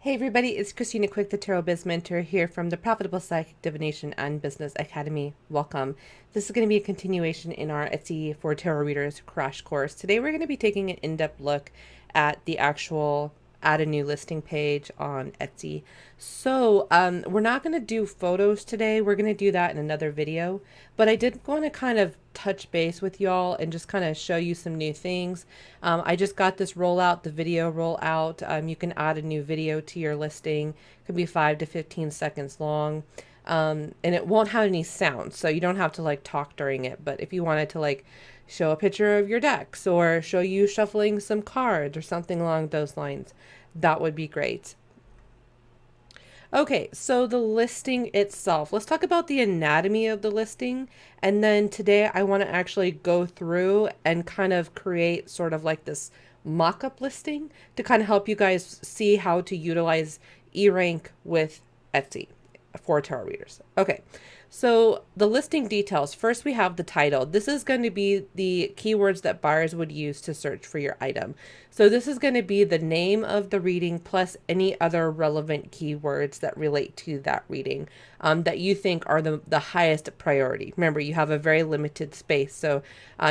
Hey everybody, it's Christina Quick, the Tarot Biz Mentor here from the Profitable Psychic Divination and Business Academy. Welcome. This is going to be a continuation in our Etsy for Tarot Readers crash course. Today we're going to be taking an in-depth look at the actual add a new listing page on Etsy. So we're not going to do photos today. We're going to do that in another video. But I did want to kind of touch base with y'all and just kind of show you some new things. I just got this rollout, the video rollout. You can add a new video to your listing. It could be 5 to 15 seconds long. And it won't have any sound, so you don't have to like talk during it. But if you wanted to like show a picture of your decks or show you shuffling some cards or something along those lines, that would be great. Okay, so the listing itself. Let's talk about the anatomy of the listing. And then today I want to actually go through and kind of create sort of like this mock-up listing to kind of help you guys see how to utilize E-Rank with Etsy for tarot readers. Okay, so the listing details. First, we have the title. This is going to be the keywords that buyers would use to search for your item. So this is going to be the name of the reading plus any other relevant keywords that relate to that reading that you think are the highest priority. Remember, you have a very limited space. So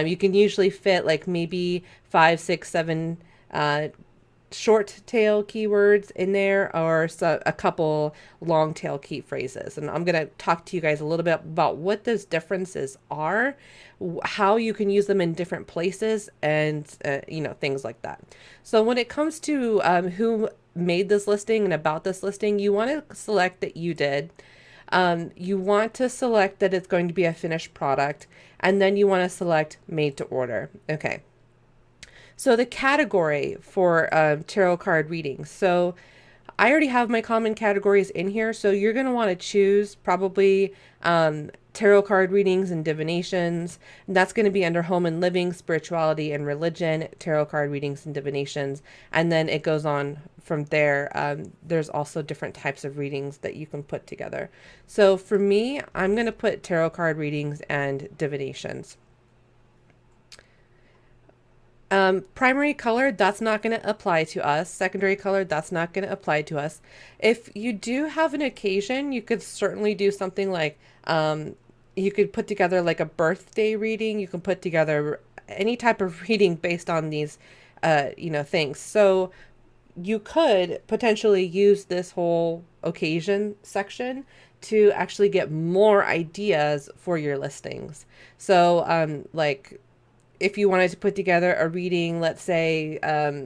you can usually fit like maybe 5, 6, 7 short tail keywords in there or a couple long tail key phrases. And I'm going to talk to you guys a little bit about what those differences are, how you can use them in different places, and things like that. So when it comes to who made this listing and about this listing, you want to select that you did. You want to select that it's going to be a finished product, and then you want to select made to order. Okay. So the category for tarot card readings. So I already have my common categories in here. So you're going to want to choose probably tarot card readings and divinations. And that's going to be under home and living, spirituality and religion, tarot card readings and divinations. And then it goes on from there. There's also different types of readings that you can put together. So for me, I'm going to put tarot card readings and divinations. Primary color, that's not going to apply to us. Secondary color, that's not going to apply to us. If you do have an occasion, you could certainly do something like, you could put together like a birthday reading. You can put together any type of reading based on these, things. So you could potentially use this whole occasion section to actually get more ideas for your listings. So, if you wanted to put together a reading, let's say,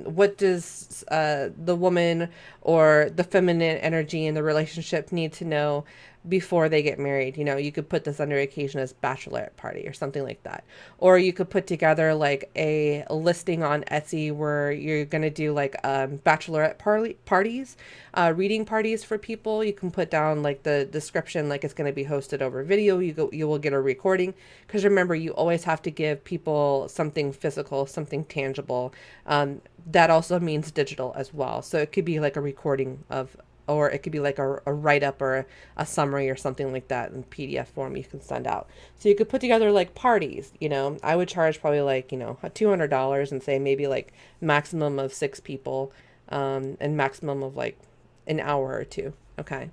what does the woman or the feminine energy in the relationship need to know before they get married? You could put this under occasion as bachelorette party or something like that. Or you could put together like a listing on Etsy where you're going to do like bachelorette parties, reading parties for people. You can put down like the description, like it's going to be hosted over video. You will get a recording, because remember, you always have to give people something physical, something tangible. That also means digital as well. So it could be like a recording of, or it could be like a write-up or a summary or something like that in PDF form you can send out. So you could put together like parties. I would charge probably like, $200 and say maybe like maximum of 6 people, and maximum of like an hour or two. Okay.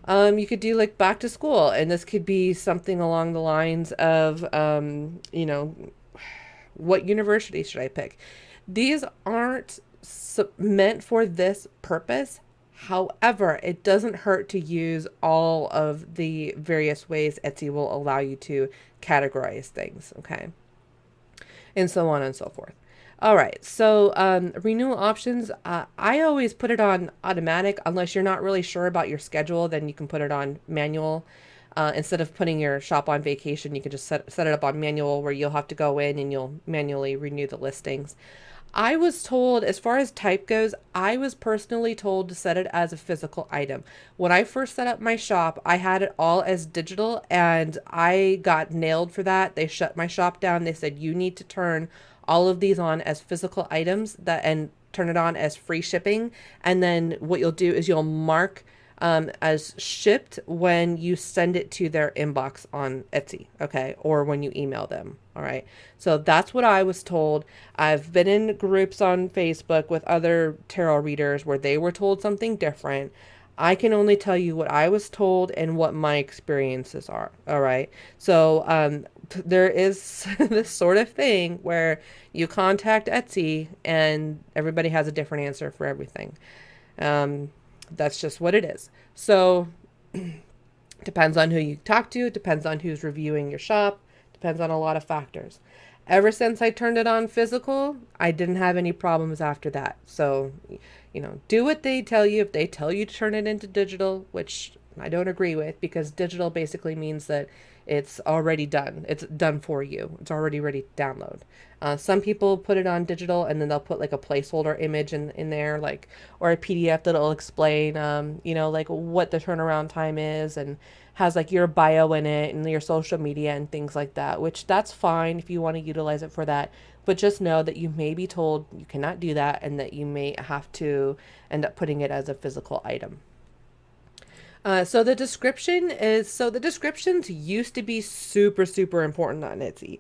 You could do like back to school, and this could be something along the lines of, what university should I pick? These aren't meant for this purpose. However, it doesn't hurt to use all of the various ways Etsy will allow you to categorize things, okay? And so on and so forth. All right, so renewal options, I always put it on automatic. Unless you're not really sure about your schedule, then you can put it on manual. Instead of putting your shop on vacation, you can just set it up on manual, where you'll have to go in and you'll manually renew the listings. I was told, as far as type goes, I was personally told to set it as a physical item. When I first set up my shop, I had it all as digital, and I got nailed for that. They shut my shop down. They said, you need to turn all of these on as physical items and turn it on as free shipping. And then what you'll do is you'll mark as shipped when you send it to their inbox on Etsy, okay, or when you email them. All right. So that's what I was told. I've been in groups on Facebook with other tarot readers where they were told something different. I can only tell you what I was told and what my experiences are. All right. So there is this sort of thing where you contact Etsy and everybody has a different answer for everything. Um, that's just what it is. So depends on who you talk to, depends on who's reviewing your shop, depends on a lot of factors. Ever since I turned it on physical, I didn't have any problems after that. So, do what they tell you. If they tell you to turn it into digital, which I don't agree with, because digital basically means that it's already done. It's done for you. It's already ready to download. Some people put it on digital and then they'll put like a placeholder image in there, like, or a PDF that'll explain, like what the turnaround time is and has like your bio in it and your social media and things like that, which that's fine if you want to utilize it for that. But just know that you may be told you cannot do that and that you may have to end up putting it as a physical item. So the descriptions used to be super, super important on Etsy.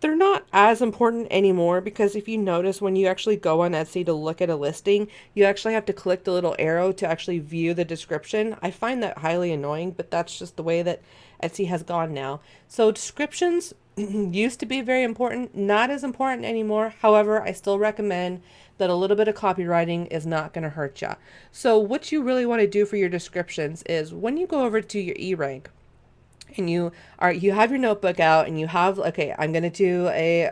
They're not as important anymore because if you notice when you actually go on Etsy to look at a listing, you actually have to click the little arrow to actually view the description. I find that highly annoying, but that's just the way that Etsy has gone now. So descriptions used to be very important, not as important anymore. However, I still recommend that a little bit of copywriting is not going to hurt you. So what you really want to do for your descriptions is when you go over to your e-rank and you have your notebook out and you have, okay, I'm going to do a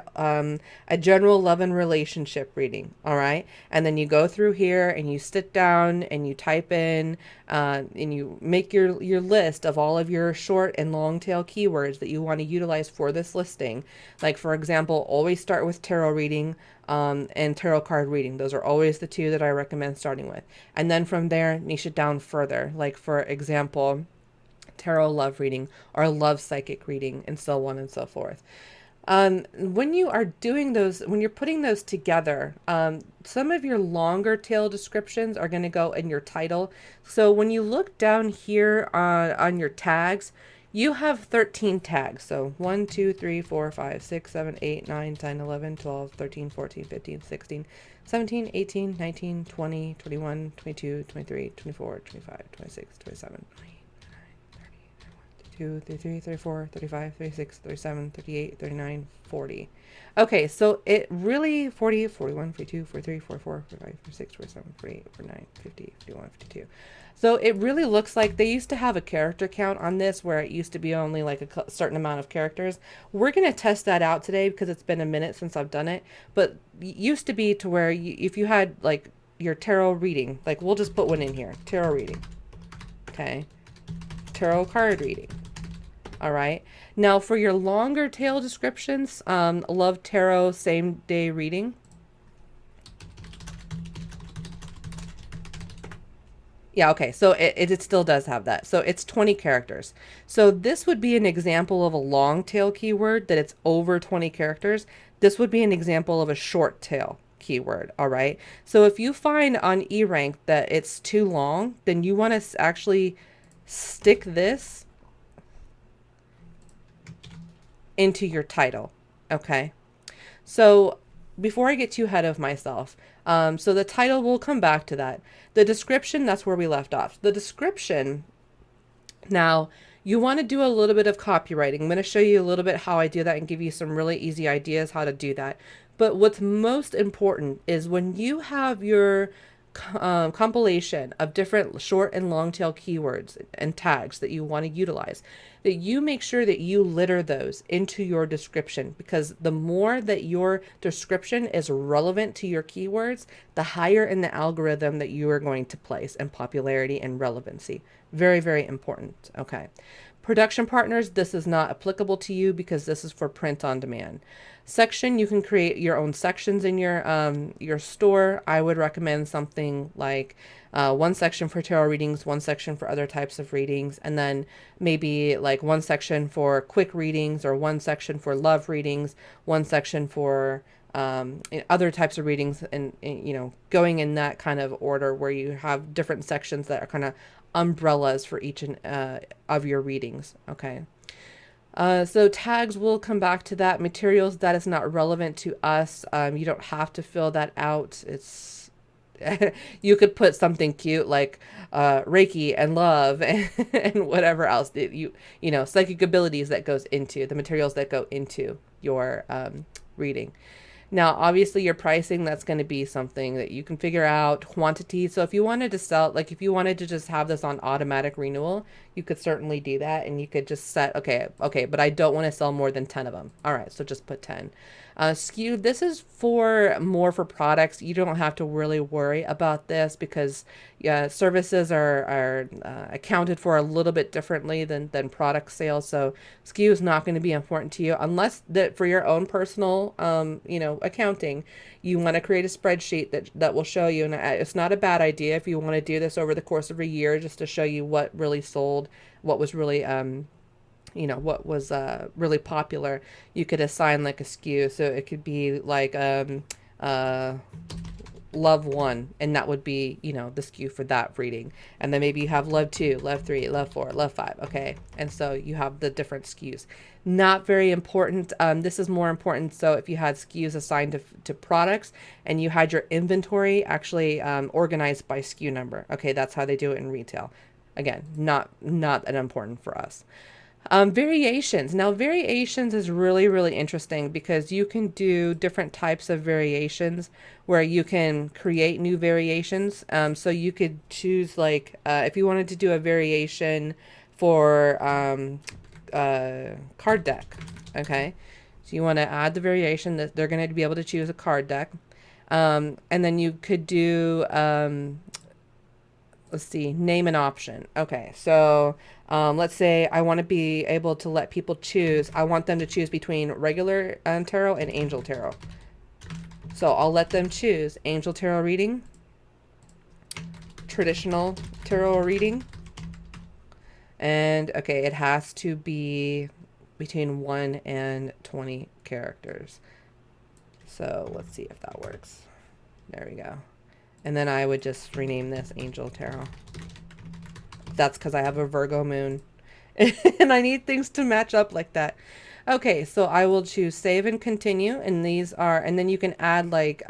general love and relationship reading. All right. And then you go through here and you sit down and you type in and you make your list of all of your short and long tail keywords that you want to utilize for this listing. Like, for example, always start with tarot reading and tarot card reading. Those are always the two that I recommend starting with. And then from there, niche it down further. Like, for example, tarot love reading or love psychic reading, and so on and so forth. When you are doing those, when you're putting those together, some of your longer tail descriptions are going to go in your title. So when you look down here on your tags, you have 13 tags. So 1, 2, 3, 4, 5, 6, 7, 8, 9, 10, 11, 12, 13, 14, 15, 16, 17, 18, 19, 20, 21, 22, 23, 24, 25, 26, 27, 32, 33, 34, 35, 36, 37, 38, 39, 40. Okay, so it really 40, 41, 42, 43, 44, 45, 46, 47, 48, 49, 50, 51, 52. So it really looks like they used to have a character count on this where it used to be only like a certain amount of characters. We're going to test that out today because it's been a minute since I've done it. But it used to be to where if you had like your tarot reading, like we'll just put one in here, tarot reading. Okay. Tarot card reading. All right. Now for your longer tail descriptions, love tarot same day reading. Yeah, okay. So it still does have that. So it's 20 characters. So this would be an example of a long tail keyword that it's over 20 characters. This would be an example of a short tail keyword. All right. So if you find on eRank that it's too long, then you want to actually stick this into your title. Okay. So before I get too ahead of myself, so the title, will come back to that. The description, that's where we left off. The description, now you want to do a little bit of copywriting. I'm going to show you a little bit how I do that and give you some really easy ideas how to do that. But what's most important is when you have your compilation of different short and long tail keywords and tags that you want to utilize, that you make sure that you litter those into your description, because the more that your description is relevant to your keywords, the higher in the algorithm that you are going to place in popularity and relevancy. Very, very important. Okay. Production partners, this is not applicable to you because this is for print on demand. Section, you can create your own sections in your store. I would recommend something like one section for tarot readings, one section for other types of readings, and then maybe like one section for quick readings, or one section for love readings, one section for other types of readings, and going in that kind of order where you have different sections that are kind of umbrellas for each of your readings. Okay. So tags, will come back to that. Materials, that is not relevant to us. You don't have to fill that out. It's you could put something cute like Reiki and love and whatever else that psychic abilities that goes into the materials that go into your reading. Now, obviously, your pricing, that's going to be something that you can figure out. Quantity. So if you wanted to sell, like if you wanted to just have this on automatic renewal, you could certainly do that. And you could just set, okay, but I don't want to sell more than 10 of them. All right, so just put 10. SKU, this is more for products. You don't have to really worry about this because services are accounted for a little bit differently than product sales. So SKU is not going to be important to you unless that for your own personal, accounting, you want to create a spreadsheet that will show you. And it's not a bad idea if you want to do this over the course of a year, just to show you what really sold, what was really, what was really popular. You could assign like a SKU, so it could be like love 1, and that would be the SKU for that reading. And then maybe you have love 2, love 3, love 4, love 5. Okay, and so you have the different SKUs. Not very important. This is more important. So if you had SKUs assigned to products and you had your inventory actually organized by SKU number. Okay, that's how they do it in retail. Again, not that important for us. Variations. Now, variations is really, really interesting because you can do different types of variations where you can create new variations. So you could choose, like, if you wanted to do a variation for card deck. Okay. So you want to add the variation that they're going to be able to choose a card deck. And then you could do, let's see, name an option. Okay, so let's say I want to be able to let people choose. I want them to choose between regular tarot and angel tarot. So I'll let them choose angel tarot reading, traditional tarot reading, and okay, it has to be between 1 and 20 characters. So let's see if that works. There we go. And then I would just rename this Angel Tarot. That's because I have a Virgo moon. And I need things to match up like that. Okay, so I will choose save and continue. And these are, and then you can add like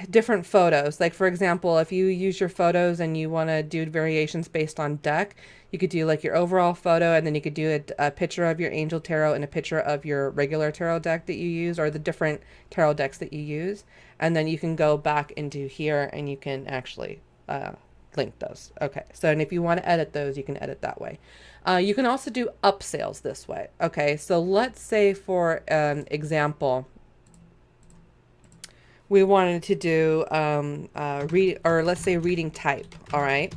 different photos. Like for example, if you use your photos and you want to do variations based on deck, you could do like your overall photo, and then you could do a picture of your angel tarot and a picture of your regular tarot deck that you use, or the different tarot decks that you use. And then you can go back into here and you can actually link those. Okay, so and if you want to edit those, you can edit that way. You can also do upsales this way. Okay, so let's say for example, we wanted to do let's say reading type. All right.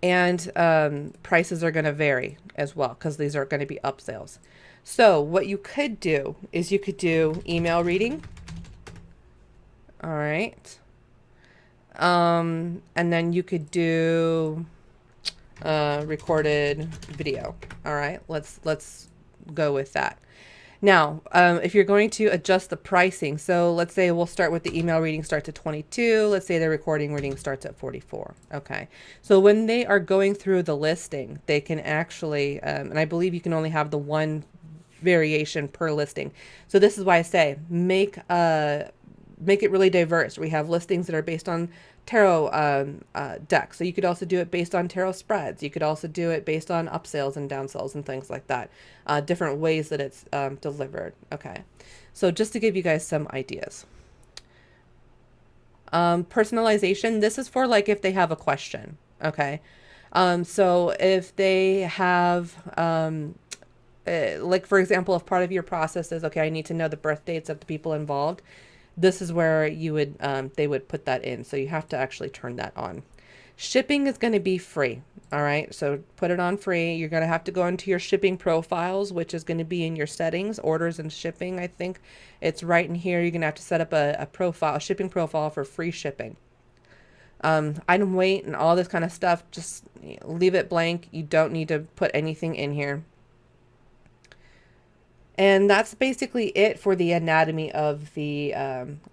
And prices are going to vary as well because these are going to be upsales. So what you could do is you could do email reading. All right. And then you could do recorded video. All right. Let's go with that. Now, if you're going to adjust the pricing, so let's say we'll start with the email reading starts at 22. Let's say the recording reading starts at 44. Okay. So when they are going through the listing, they can actually, and I believe you can only have the one variation per listing. So this is why I say make it really diverse. We have listings that are based on tarot decks. So you could also do it based on tarot spreads. You could also do it based on upsales and downsells and things like that. Different ways that it's delivered. Okay. So just to give you guys some ideas. Personalization. This is for like if they have a question. Okay. So if they have, like for example, if part of your process is, okay, I need to know the birth dates of the people involved, this is where you would they would put that in. So you have to actually turn that on. Shipping is going to be free. All right. So put it on free. You're going to have to go into your shipping profiles, which is going to be in your settings, orders and shipping. I think it's right in here. You're going to have to set up a profile, a shipping profile for free shipping. Item weight and all this kind of stuff, just leave it blank. You don't need to put anything in here. And that's basically it for the anatomy of the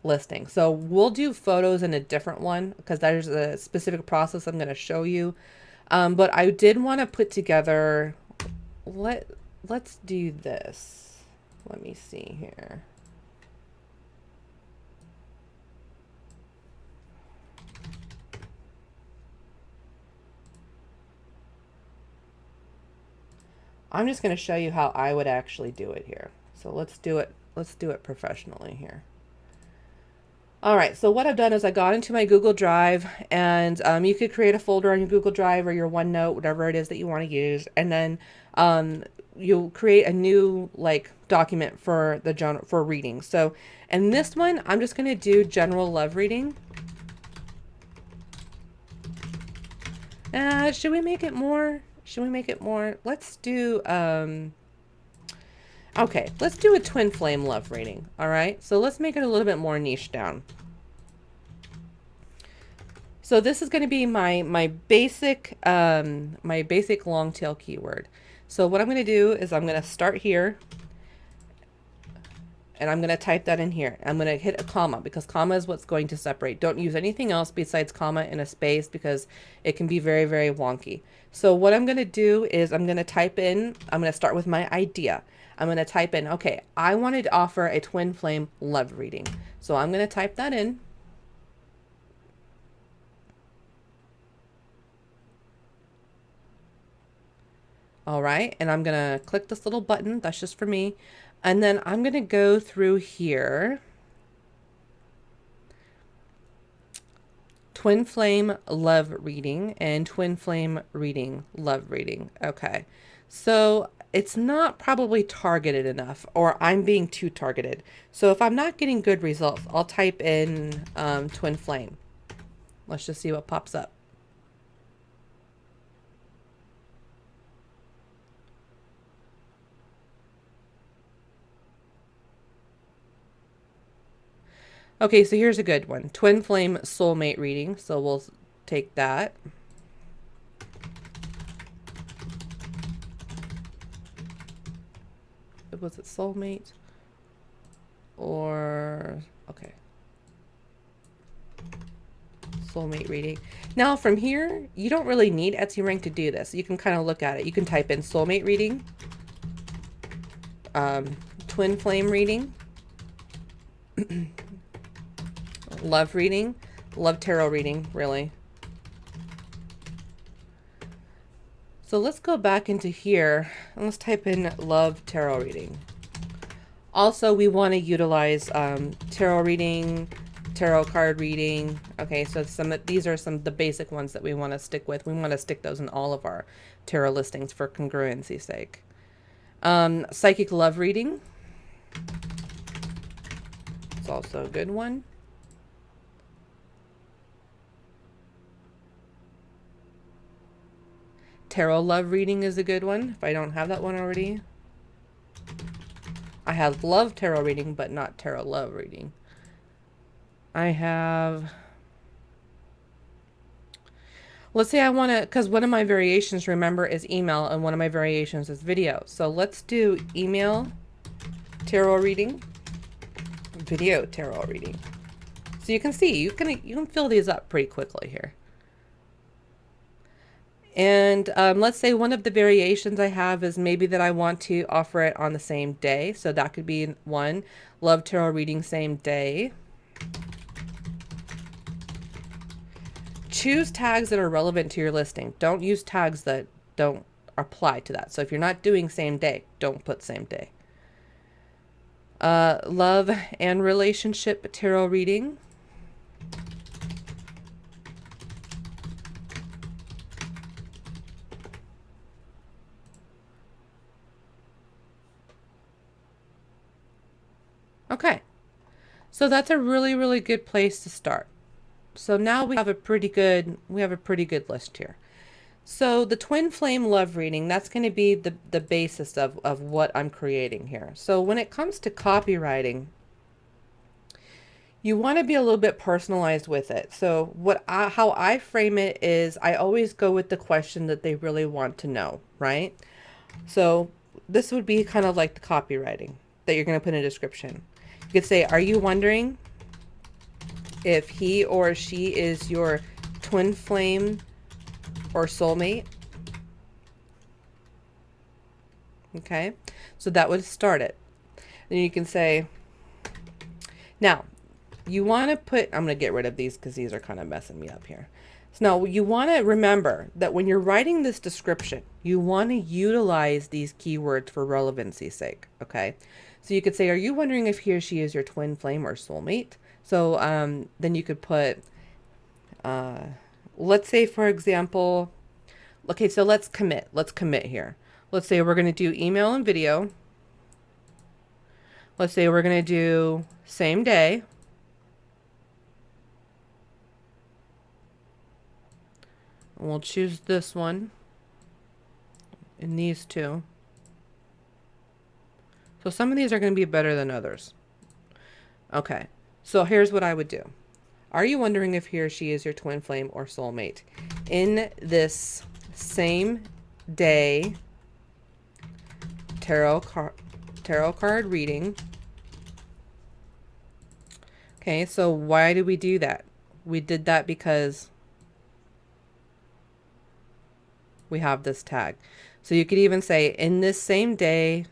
listing. So we'll do photos in a different one because there's a specific process I'm going to show you. But I did want to put together, let's do this. Let me see here. I'm just going to show you how I would actually do it here. So let's do it. Let's do it professionally here. All right, so what I've done is I got into my Google Drive, and you could create a folder on your Google Drive or your OneNote, whatever it is that you want to use, and then um, you'll create a new like document for the for reading. So in this one, I'm just going to do general love reading. Should we make it more? Should we make it more? Let's do okay, let's do a twin flame love reading. All right, so let's make it a little bit more niche down. So this is going to be my basic long tail keyword. So what I'm going to do is I'm going to start here, and I'm going to type that in here. I'm going to hit a comma because comma is what's going to separate. Don't use anything else besides comma and a space because it can be very, very wonky. So what I'm going to do is I'm going to type in, I'm going to start with my idea. I'm going to type in, okay, I wanted to offer a twin flame love reading. So I'm going to type that in. All right, and I'm gonna click this little button, that's just for me. And then I'm gonna go through here. Twin flame love reading and twin flame reading love reading. Okay, so it's not probably targeted enough, or I'm being too targeted. So if I'm not getting good results, I'll type in twin flame. Let's just see what pops up. Okay, so here's a good one. Twin flame soulmate reading. So we'll take that. Was it soulmate? Or, okay. Soulmate reading. Now from here, you don't really need Etsy rank to do this. You can kind of look at it. You can type in soulmate reading, twin flame reading, love reading, love tarot reading, really. So let's go back into here and let's type in love tarot reading. Also, we want to utilize tarot reading, tarot card reading. Okay, so these are some of the basic ones that we want to stick with. We want to stick those in all of our tarot listings for congruency's sake. Psychic love reading. It's also a good one. Tarot love reading is a good one, if I don't have that one already. I have love tarot reading, but not tarot love reading. I have... Let's say I want to, because one of my variations, remember, is email, and one of my variations is video. So let's do email tarot reading, video tarot reading. So you can see, you can fill these up pretty quickly here. And let's say one of the variations I have is maybe that I want to offer it on the same day. So that could be one. Love tarot reading same day. Choose tags that are relevant to your listing. Don't use tags that don't apply to that. So if you're not doing same day, don't put same day. Love and relationship tarot reading. Okay, so that's a really, really good place to start. So now we have a pretty good list here. So the twin flame love reading, that's going to be the basis of what I'm creating here. So when it comes to copywriting, you want to be a little bit personalized with it. So how I frame it is I always go with the question that they really want to know, right? So this would be kind of like the copywriting that you're going to put in a description. You could say, are you wondering if he or she is your twin flame or soulmate? Okay, so that would start it. Then you can say, now you want to put, I'm going to get rid of these because these are kind of messing me up here. So now you want to remember that when you're writing this description, you want to utilize these keywords for relevancy's sake. Okay, so you could say, are you wondering if he or she is your twin flame or soulmate? So then you could put, let's say, for example, okay, so let's commit. Let's commit here. Let's say we're going to do email and video. Let's say we're going to do same day. And we'll choose this one and these two. So some of these are going to be better than others. Okay, so here's what I would do. Are you wondering if he or she is your twin flame or soulmate? In this same day tarot card reading. Okay, so why did we do that? We did that because we have this tag. So you could even say, in this same day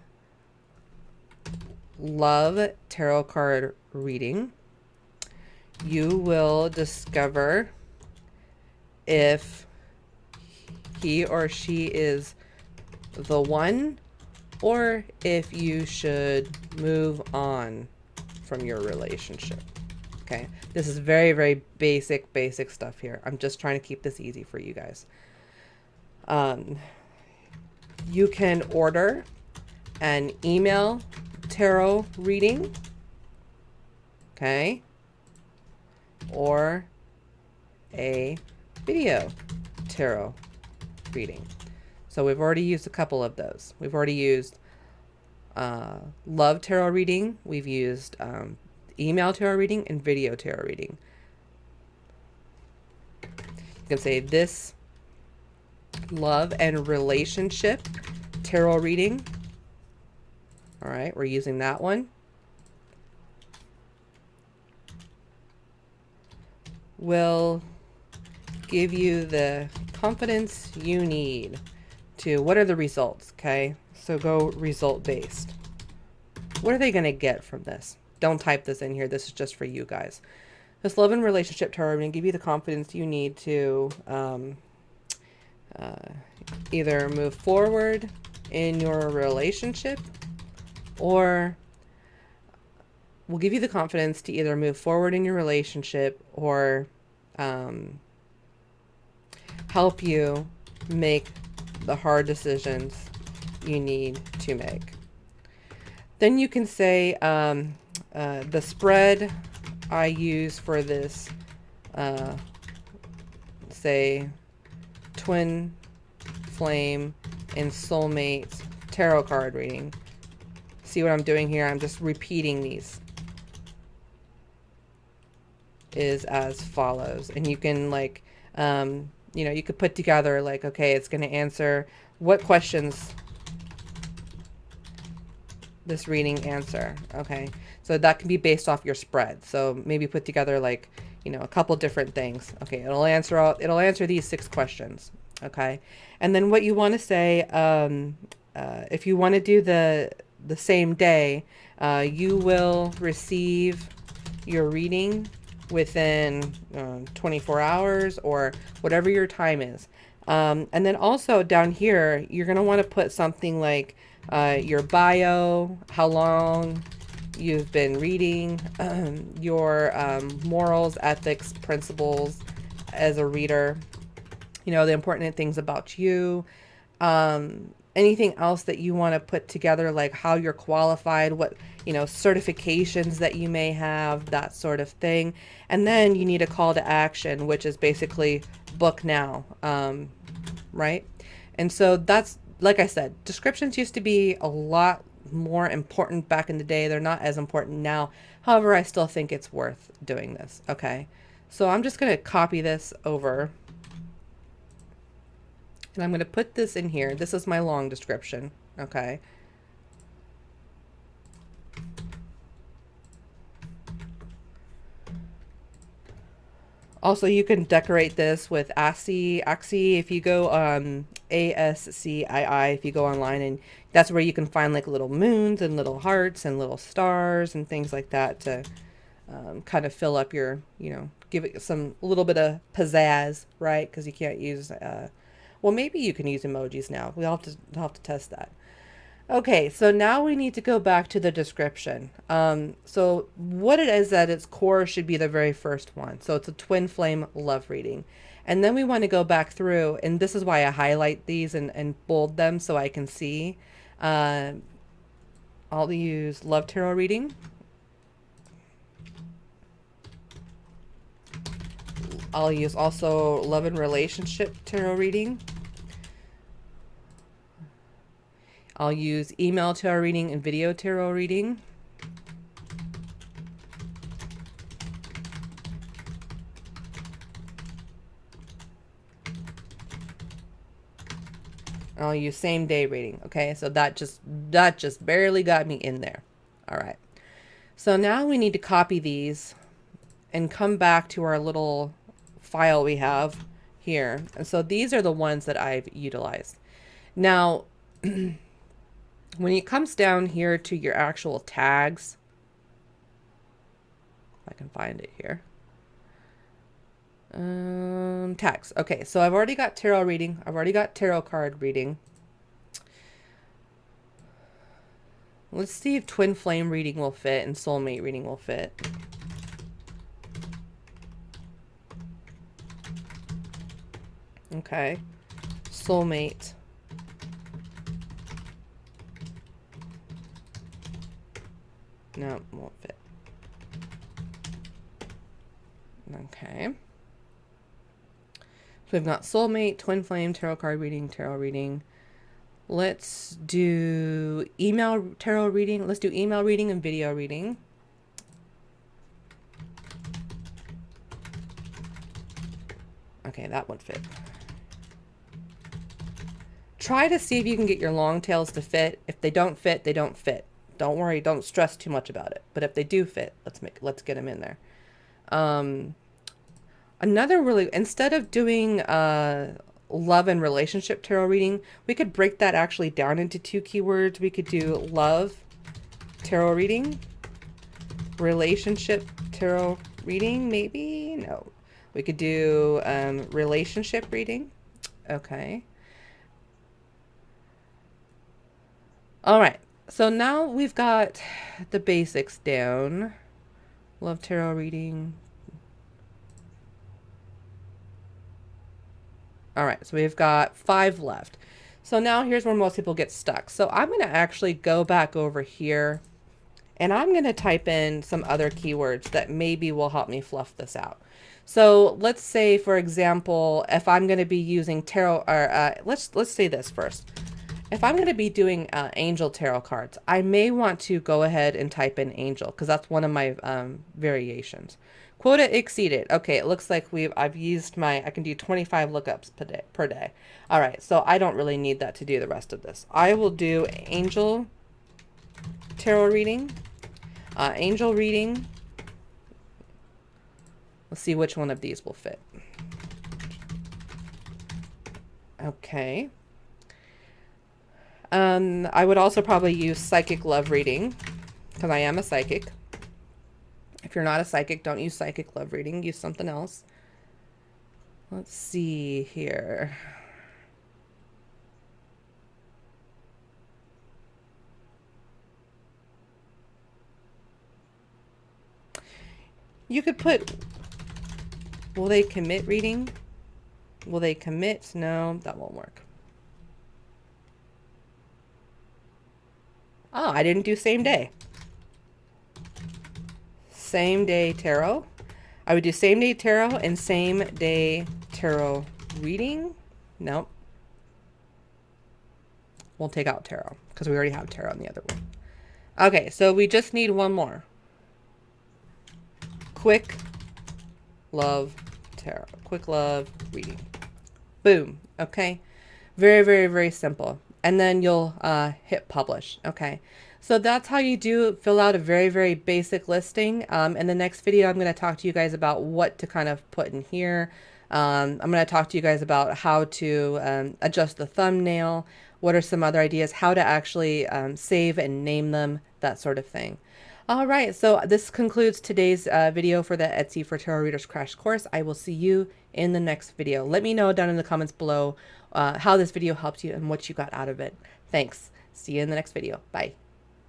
love tarot card reading, you will discover if he or she is the one, or if you should move on from your relationship. Okay, this is very, very basic stuff here. I'm just trying to keep this easy for you guys. You can order an email tarot reading, okay, or a video tarot reading. So we've already used a couple of those. We've already used love tarot reading. We've used email tarot reading and video tarot reading. You can say this love and relationship tarot reading. All right, we're using that one. Will give you the confidence you need to, what are the results? Okay, so go result based. What are they going to get from this? Don't type this in here. This is just for you guys. This love and relationship tarot going to give you the confidence you need to either move forward in your relationship, or will give you the confidence to either move forward in your relationship or help you make the hard decisions you need to make. Then you can say the spread I use for this, say, twin flame and soulmate tarot card reading. See what I'm doing here? I'm just repeating these. Is as follows. And you can like, you know, you could put together like, okay, it's going to answer what questions this reading answer. Okay, so that can be based off your spread. So maybe put together like, you know, a couple different things. Okay, it'll answer these 6 questions. Okay, and then what you want to say, if you want to do the same day, you will receive your reading within 24 hours or whatever your time is. And then also down here, you're going to want to put something like your bio, how long you've been reading, your morals, ethics, principles as a reader, you know, the important things about you, anything else that you want to put together, like how you're qualified, what, you know, certifications that you may have, that sort of thing. And then you need a call to action, which is basically book now, right? And so that's, like I said, descriptions used to be a lot more important back in the day. They're not as important now. However, I still think it's worth doing this. Okay, so I'm just going to copy this over. And I'm going to put this in here. This is my long description. Okay. Also, you can decorate this with ASCII. If you go ASCII, if you go online, and that's where you can find like little moons and little hearts and little stars and things like that to kind of fill up your, give it some a little bit of pizzazz, right? Because you can't use, well, maybe you can use emojis now. We'll have to test that. Okay, so now we need to go back to the description. So what it is at its core should be the very first one. So it's a twin flame love reading. And then we want to go back through, and this is why I highlight these and bold them so I can see. Uh, I'll use love tarot reading. I'll use also love and relationship tarot reading. I'll use email tarot reading and video tarot reading. I'll use same day reading. Okay, so that just barely got me in there. All right. So now we need to copy these and come back to our little file we have here. And so these are the ones that I've utilized. Now, when it comes down here to your actual tags, if I can find it here. Tags. Okay, so I've already got tarot reading. I've already got tarot card reading. Let's see if twin flame reading will fit and soulmate reading will fit. Okay, soulmate. No, won't fit. Okay. So we've got soulmate, twin flame, tarot card reading, tarot reading. Let's do email tarot reading. Let's do email reading and video reading. Okay, that would fit. Try to see if you can get your long tails to fit. If they don't fit, they don't fit. Don't worry, don't stress too much about it. But if they do fit, let's get them in there. Another really, instead of doing love and relationship tarot reading, we could break that actually down into 2 keywords. We could do love tarot reading, relationship tarot reading, maybe? No. We could do relationship reading. Okay. All right. So now we've got the basics down. Love tarot reading. All right, so we've got 5 left. So now here's where most people get stuck. So I'm going to actually go back over here and I'm going to type in some other keywords that maybe will help me fluff this out. So let's say, for example, if I'm going to be using tarot, or let's say this first. If I'm going to be doing angel tarot cards, I may want to go ahead and type in angel because that's one of my variations. Quota exceeded. Okay, it looks like I've used I can do 25 lookups per day. All right, so I don't really need that to do the rest of this. I will do angel tarot reading, angel reading. Let's see which one of these will fit. Okay. I would also probably use psychic love reading because I am a psychic. If you're not a psychic, don't use psychic love reading. Use something else. Let's see here. You could put, will they commit reading? Will they commit? No, that won't work. Oh, I didn't do same day. Same day tarot. I would do same day tarot and same day tarot reading. Nope. We'll take out tarot because we already have tarot in the other one. Okay, so we just need one more. Quick love tarot. Quick love reading. Boom. Okay. Very, very, very simple. And then you'll hit publish. Okay. So that's how you do fill out a very, very basic listing. In the next video, I'm going to talk to you guys about what to kind of put in here. I'm going to talk to you guys about how to adjust the thumbnail. What are some other ideas? How to actually save and name them, that sort of thing. All right, so this concludes today's video for the Etsy for Tarot Readers Crash Course. I will see you in the next video. Let me know down in the comments below how this video helped you and what you got out of it. Thanks. See you in the next video. Bye.